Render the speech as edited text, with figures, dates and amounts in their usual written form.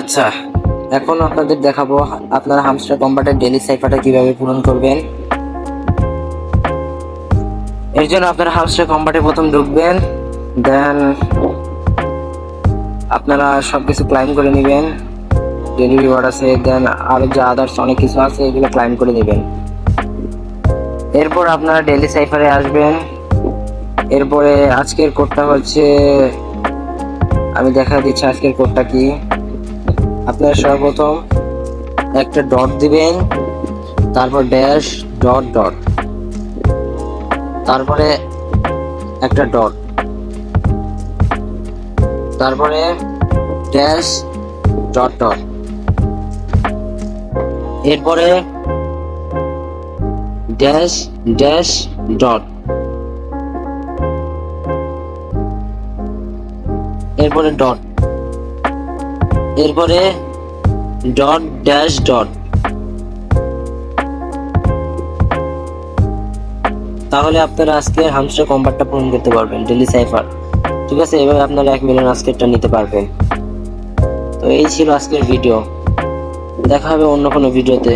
আচ্ছা, এখন আপনাদের দেখাবো আপনারা হামস্টার কম্বাটের ডেইলি সাইফারটা কিভাবে পূরণ করবেন। এর জন্য আপনারা হামস্টার কম্বাটে প্রথম ঢুকবেন, দেন আপনারা সবকিছু ক্লাইম করে নেবেন। ডেইলি রিওয়ার্ড আছে, দেন আরো যা আদার্স অনেক কিছু আছে, এগুলো ক্লাইম করে নেবেন। এরপর আপনারা ডেইলি সাইফারে আসবেন। এরপরে আজকের কোডটা হচ্ছে, আমি দেখা দিচ্ছি আজকের কোডটা কি। আপনারা সর্বপ্রথম একটা ডট দিবেন, তারপর ড্যাশ ডট ডট, তারপরে একটা ডট, তারপরে ড্যাশ ডট ডট, এরপরে ড্যাশ ড্যাশ ডট, এরপরে ডট, এরপরে ডট ড্যাশ ডট। তাহলে আপনারা আজকে হামস্টার কম্বাটটা পূরণ করতে পারবেন, ডেইলি সাইফার। ঠিক আছে, এভাবে আপনারা 1 মিলিয়ন আজকেরটা নিতে পারবেন। তো এই ছিল আজকের ভিডিও, দেখা হবে অন্য কোনো ভিডিওতে।